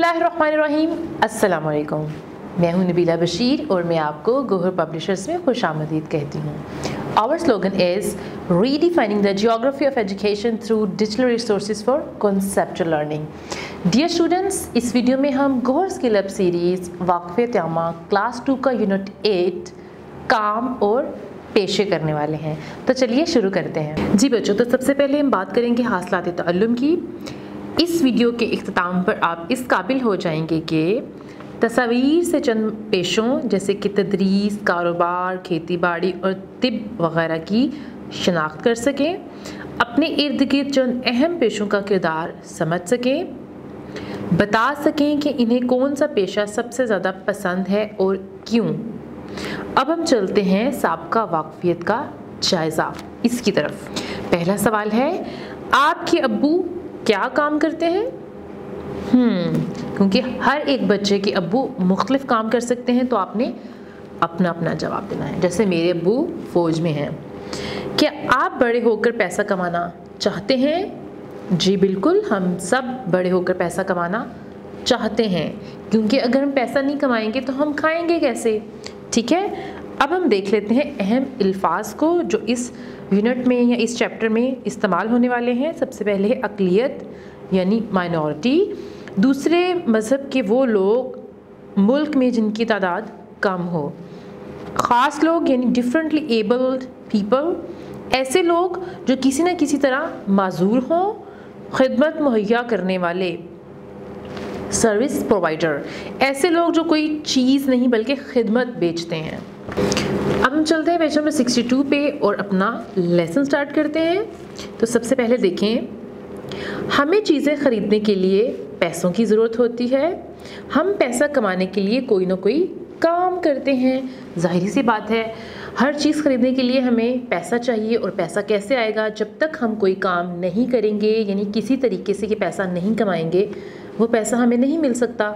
बिस्मिल्लाहिर्रहमानिर्रहीम। अस्सलाम वालेकुम। मैं हूं नबीला बशीर और मैं आपको गोहर पब्लिशर्स में खुशामदीद कहती हूँ। Our slogan is redefining the geography of education through digital resources for conceptual learning. Dear students, इस वीडियो में हम गोहर स्किल अप सीरीज़ वाक़फ़े-ए-त्यामा क्लास 2 का यूनिट 8 काम और पेशे करने वाले हैं। तो चलिए शुरू करते हैं। जी बच्चों, तो सबसे पहले हम बात करेंगे हासिलात तअल्लुम की। इस वीडियो के इख्तिताम पर आप इस काबिल हो जाएंगे कि तस्वीर से चंद पेशों जैसे कि तदरीस, कारोबार, खेती बाड़ी और तिब वगैरह की शनाख्त कर सकें, अपने इर्द गिर्द चंद अहम पेशों का किरदार समझ सकें, बता सकें कि इन्हें कौन सा पेशा सबसे ज़्यादा पसंद है और क्यों। अब हम चलते हैं साबका वाक़फ़ियत का जायज़ा इसकी तरफ। पहला सवाल है, आपके अब्बू क्या काम करते हैं? क्योंकि हर एक बच्चे के अब्बू मुख्तलिफ काम कर सकते हैं, तो आपने अपना अपना जवाब देना है। जैसे मेरे अब्बू फ़ौज में हैं। क्या आप बड़े होकर पैसा कमाना चाहते हैं? जी बिल्कुल, हम सब बड़े होकर पैसा कमाना चाहते हैं, क्योंकि अगर हम पैसा नहीं कमाएंगे तो हम खाएंगे कैसे। ठीक है, अब हम देख लेते हैं अहम अल्फाज को जो इस यूनिट में या इस चैप्टर में इस्तेमाल होने वाले हैं। सबसे पहले है अक़लियत यानी माइनॉरिटी। दूसरे मज़हब के वो लोग मुल्क में जिनकी तादाद कम हो। ख़ास लोग यानी डिफरेंटली एबल्ड पीपल, ऐसे लोग जो किसी न किसी तरह माजूर हों। खिदमत मुहैया करने वाले सर्विस प्रोवाइडर, ऐसे लोग जो कोई चीज़ नहीं बल्कि खिदमत बेचते हैं। अब हम चलते हैं पेज नंबर 62 पे और अपना लेसन स्टार्ट करते हैं। तो सबसे पहले देखें, हमें चीज़ें ख़रीदने के लिए पैसों की ज़रूरत होती है। हम पैसा कमाने के लिए कोई ना कोई काम करते हैं। जाहिर सी बात है, हर चीज़ ख़रीदने के लिए हमें पैसा चाहिए, और पैसा कैसे आएगा जब तक हम कोई काम नहीं करेंगे, यानी किसी तरीके से ये पैसा नहीं कमाएंगे, वो पैसा हमें नहीं मिल सकता।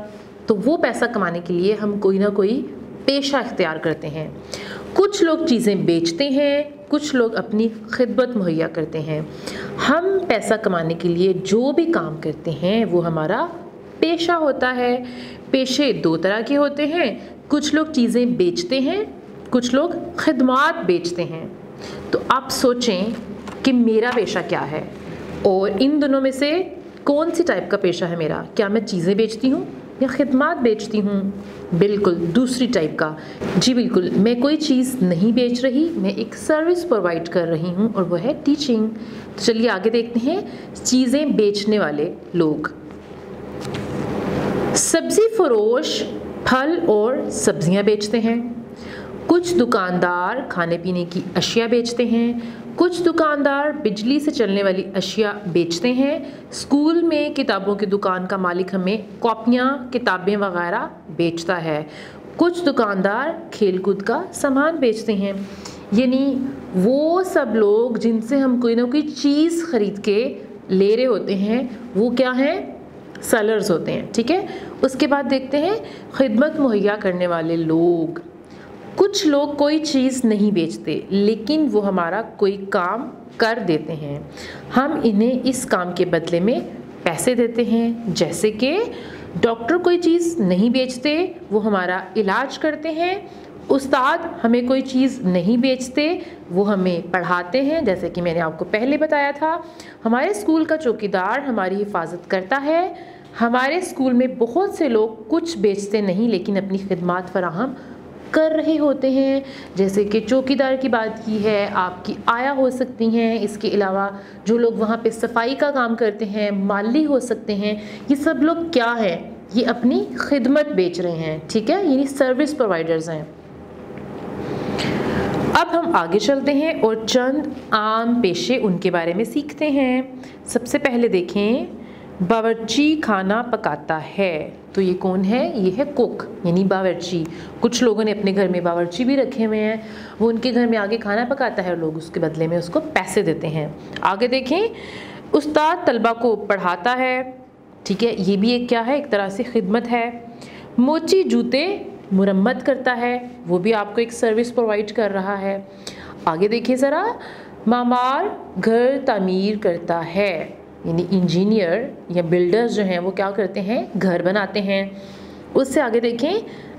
तो वो पैसा कमाने के लिए हम कोई ना कोई पेशा इख्तियार करते हैं। कुछ लोग चीज़ें बेचते हैं, कुछ लोग अपनी खिदमत मुहैया करते हैं। हम पैसा कमाने के लिए जो भी काम करते हैं वो हमारा पेशा होता है। पेशे दो तरह के होते हैं, कुछ लोग चीज़ें बेचते हैं, कुछ लोग खिदमात बेचते हैं। तो आप सोचें कि मेरा पेशा क्या है, और इन दोनों में से कौन सी टाइप का पेशा है मेरा। क्या मैं चीज़ें बेचती हूँ या खिदमात बेचती हूँ? बिल्कुल दूसरी टाइप का। जी बिल्कुल, मैं कोई चीज़ नहीं बेच रही, मैं एक सर्विस प्रोवाइड कर रही हूँ, और वो है टीचिंग। तो चलिए आगे देखते हैं चीज़ें बेचने वाले लोग। सब्ज़ी फरोश फल और सब्जियाँ बेचते हैं। कुछ दुकानदार खाने पीने की अशिया बेचते हैं। कुछ दुकानदार बिजली से चलने वाली अशिया बेचते हैं। स्कूल में किताबों की दुकान का मालिक हमें कॉपियाँ, किताबें वगैरह बेचता है। कुछ दुकानदार खेलकूद का सामान बेचते हैं। यानी वो सब लोग जिनसे हम कोई ना कोई चीज़ ख़रीद के ले रहे होते हैं, वो क्या हैं? सेलर्स होते हैं। ठीक है, उसके बाद देखते हैं खिदमत मुहैया करने वाले लोग। कुछ लोग कोई चीज़ नहीं बेचते, लेकिन वो हमारा कोई काम कर देते हैं। हम इन्हें इस काम के बदले में पैसे देते हैं। जैसे कि डॉक्टर कोई चीज़ नहीं बेचते, वो हमारा इलाज करते हैं। उस्ताद हमें कोई चीज़ नहीं बेचते, वो हमें पढ़ाते हैं। जैसे कि मैंने आपको पहले बताया था, हमारे स्कूल का चौकीदार हमारी हिफाजत करता है। हमारे स्कूल में बहुत से लोग कुछ बेचते नहीं, लेकिन अपनी खिदमत फराहम कर रहे होते हैं। जैसे कि चौकीदार की बात की है, आपकी आया हो सकती हैं। इसके अलावा जो लोग वहाँ पे सफाई का काम करते हैं, माली हो सकते हैं। ये सब लोग क्या हैं? ये अपनी खिदमत बेच रहे हैं। ठीक है, यानी सर्विस प्रोवाइडर्स हैं। अब हम आगे चलते हैं और चंद आम पेशे उनके बारे में सीखते हैं। सबसे पहले देखें, बावर्ची खाना पकाता है। तो ये कौन है? ये है कुक यानी बावर्ची। कुछ लोगों ने अपने घर में बावर्ची भी रखे हुए हैं, वो उनके घर में आगे खाना पकाता है और लोग उसके बदले में उसको पैसे देते हैं। आगे देखें, उस्ताद तलबा को पढ़ाता है। ठीक है, ये भी एक क्या है? एक तरह से खिदमत है। मोची जूते मुरम्मत करता है, वो भी आपको एक सर्विस प्रोवाइड कर रहा है। आगे देखिए ज़रा, मामार घर तामीर करता है। यानी इंजीनियर या बिल्डर्स जो हैं वो क्या करते हैं, घर बनाते हैं। उससे आगे देखें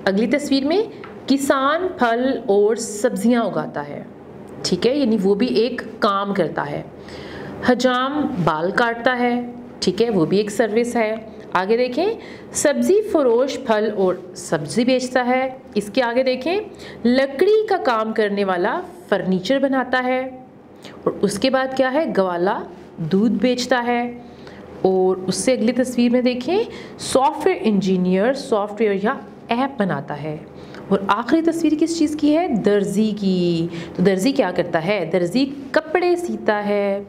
अगली तस्वीर में, किसान फल और सब्जियां उगाता है, ठीक है, यानी वो भी एक काम करता है। हजाम बाल काटता है, ठीक है, वो भी एक सर्विस है। आगे देखें सब्जी फरोश फल और सब्जी बेचता है। इसके आगे देखें लकड़ी का काम करने वाला फर्नीचर बनाता है। और उसके बाद क्या है, ग्वाला दूध बेचता है। और उससे अगली तस्वीर में देखें सॉफ्टवेयर इंजीनियर सॉफ्टवेयर या ऐप बनाता है। और आखिरी तस्वीर किस चीज़ की है, दर्जी की। तो दर्जी क्या करता है, दर्जी कपड़े सीता है।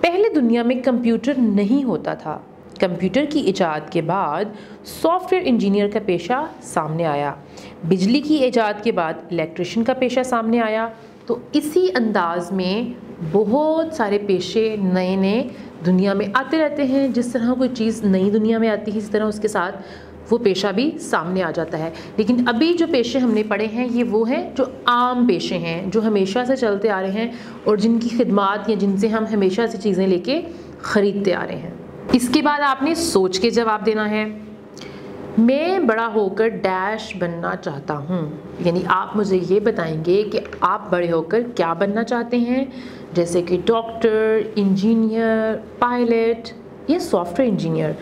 पहले दुनिया में कंप्यूटर नहीं होता था। कंप्यूटर की इजाद के बाद सॉफ्टवेयर इंजीनियर का पेशा सामने आया। बिजली की इजाद के बाद इलेक्ट्रिशियन का पेशा सामने आया। तो इसी अंदाज में बहुत सारे पेशे नए नए दुनिया में आते रहते हैं। जिस तरह कोई चीज़ नई दुनिया में आती है इस तरह उसके साथ वो पेशा भी सामने आ जाता है। लेकिन अभी जो पेशे हमने पढ़े हैं ये वो हैं जो आम पेशे हैं, जो हमेशा से चलते आ रहे हैं और जिनकी खिदमात या जिनसे हम हमेशा से चीज़ें लेके ख़रीदते आ रहे हैं। इसके बाद आपने सोच के जवाब देना है। मैं बड़ा होकर डैश बनना चाहता हूँ, यानी आप मुझे ये बताएंगे कि आप बड़े होकर क्या बनना चाहते हैं, जैसे कि डॉक्टर, इंजीनियर, पायलट या सॉफ्टवेयर इंजीनियर।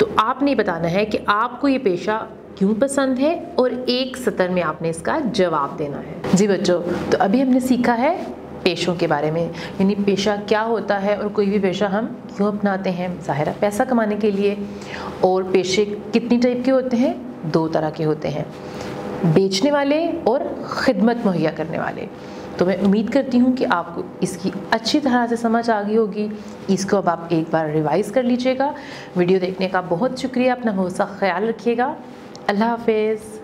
तो आपने बताना है कि आपको ये पेशा क्यों पसंद है और एक सतर में आपने इसका जवाब देना है। जी बच्चों, तो अभी हमने सीखा है पेशों के बारे में, यानी पेशा क्या होता है और कोई भी पेशा हम क्यों अपनाते हैं। ज़ाहिर है पैसा कमाने के लिए। और पेशे कितनी टाइप के होते हैं, 2 तरह के होते हैं, बेचने वाले और ख़िदमत मुहैया करने वाले। तो मैं उम्मीद करती हूँ कि आपको इसकी अच्छी तरह से समझ आ गई होगी। इसको अब आप एक बार रिवाइज़ कर लीजिएगा। वीडियो देखने का बहुत शुक्रिया। अपना बहुत सा ख्याल रखिएगा। अल्लाह हाफ़िज़।